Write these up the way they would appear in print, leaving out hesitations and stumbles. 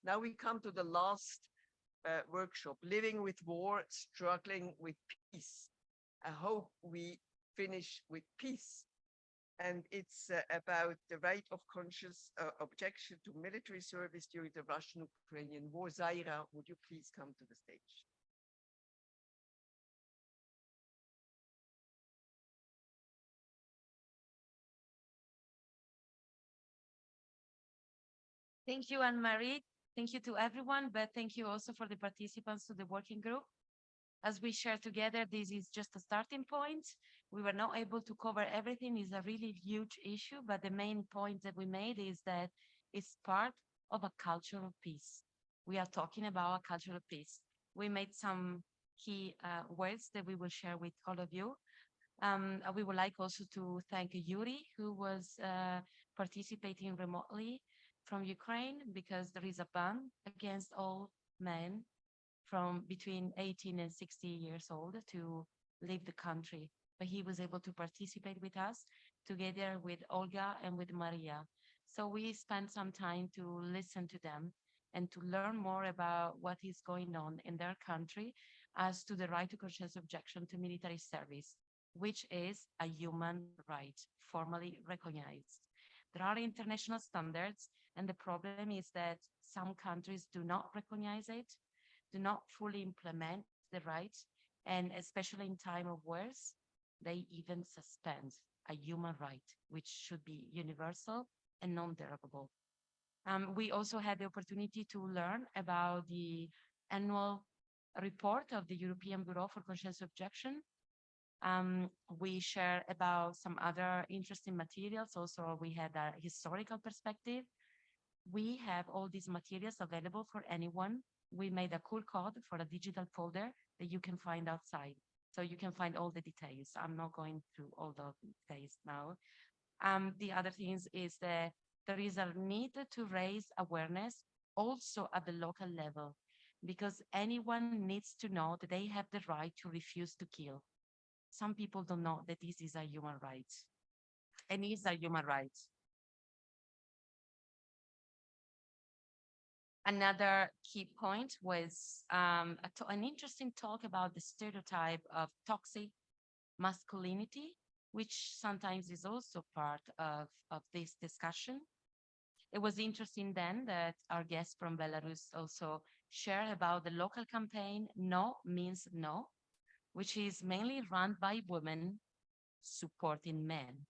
Now we come to the last workshop, Living with War, Struggling with Peace. I hope we finish with peace. And it's about the right of conscious objection to military service during the Russian-Ukrainian war. Zaira, would you please come to the stage? Thank you, Anne-Marie. Thank you to everyone, but thank you also for the participants to the working group. As we share together, this is just a starting point. We were not able to cover everything. It's a really huge issue, but the main point that we made is that it's part of a culture of peace. We are talking about a culture of peace. We made some key words that we will share with all of you. We would like also to thank Yuri, who was participating remotely from Ukraine, because there is a ban against all men from between 18 and 60 years old to leave the country. But he was able to participate with us together with Olga and with Maria. So we spent some time to listen to them and to learn more about what is going on in their country as to the right to conscious objection to military service, which is a human right formally recognized. There are international standards, and the problem is that some countries do not recognize it, do not fully implement the right, and especially in time of wars, they even suspend a human right, which should be universal and non-derogable. We also had the opportunity to learn about the annual report of the European Bureau for Conscientious Objection. We share about some other interesting materials. Also, we had a historical perspective. We have all these materials available for anyone. We made a cool code for a digital folder that you can find outside. So you can find all the details. I'm not going through all the details now. The other things is that there is a need to raise awareness also at the local level, because anyone needs to know that they have the right to refuse to kill. Some people don't know that this is a human right, and it's a human right. Another key point was an interesting talk about the stereotype of toxic masculinity, which sometimes is also part of this discussion. It was interesting then that our guests from Belarus also shared about the local campaign, No Means No, which is mainly run by women supporting men,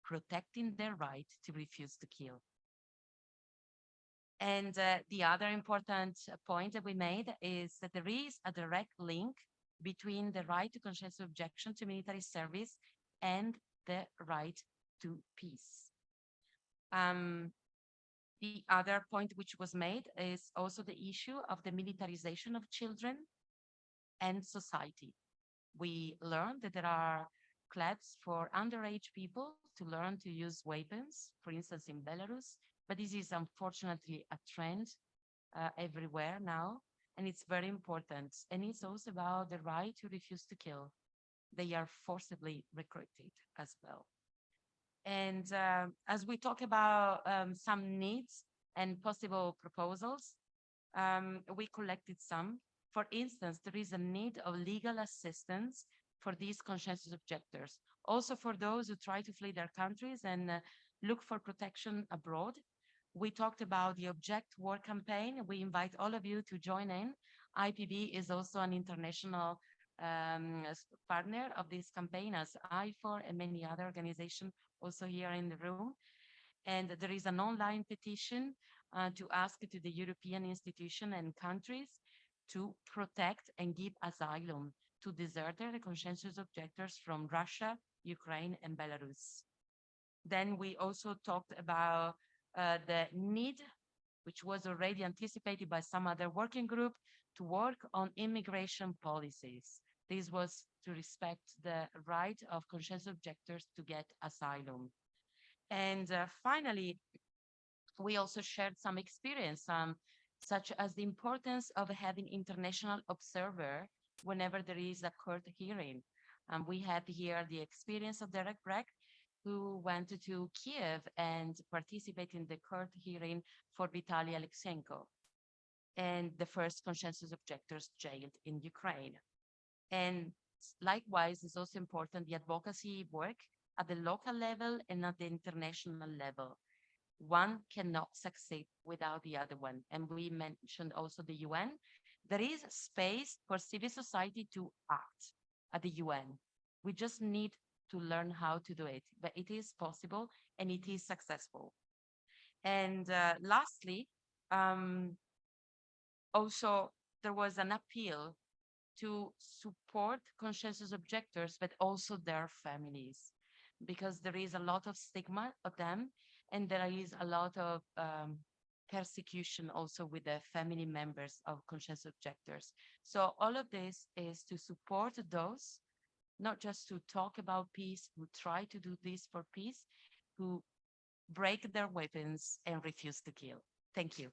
protecting their right to refuse to kill. And the other important point that we made is that there is a direct link between the right to conscientious objection to military service and the right to peace. The other point which was made is also the issue of the militarization of children and society. We learned that there are clubs for underage people to learn to use weapons, for instance, in Belarus, but this is unfortunately a trend everywhere now, and it's very important. And it's also about the right to refuse to kill. They are forcibly recruited as well. And as we talk about some needs and possible proposals, we collected some. For instance, there is a need of legal assistance for these conscientious objectors. Also for those who try to flee their countries and look for protection abroad. We talked about the Object War campaign. We invite all of you to join in. IPB is also an international partner of this campaign, as IFOR and many other organizations also here in the room. And there is an online petition to ask to the European institution and countries to protect and give asylum to deserter and conscientious objectors from Russia, Ukraine, and Belarus. Then we also talked about the need, which was already anticipated by some other working group, to work on immigration policies. This was to respect the right of conscientious objectors to get asylum. And finally, we also shared some experience, such as the importance of having international observer whenever there is a court hearing. We had here the experience of Derek Breck, who went to Kiev and participated in the court hearing for Vitaly Alexenko. and the first conscientious objectors jailed in Ukraine. And likewise, it's also important the advocacy work at the local level and at the international level. One cannot succeed without the other one. And we mentioned also the UN. There is space for civil society to act at the UN. We just need to learn how to do it, but it is possible and it is successful. And lastly, also there was an appeal to support conscientious objectors, but also their families, because there is a lot of stigma of them, and there is a lot of persecution also with the family members of conscientious objectors. So all of this is to support those, not just to talk about peace, who try to do this for peace, who break their weapons and refuse to kill. Thank you.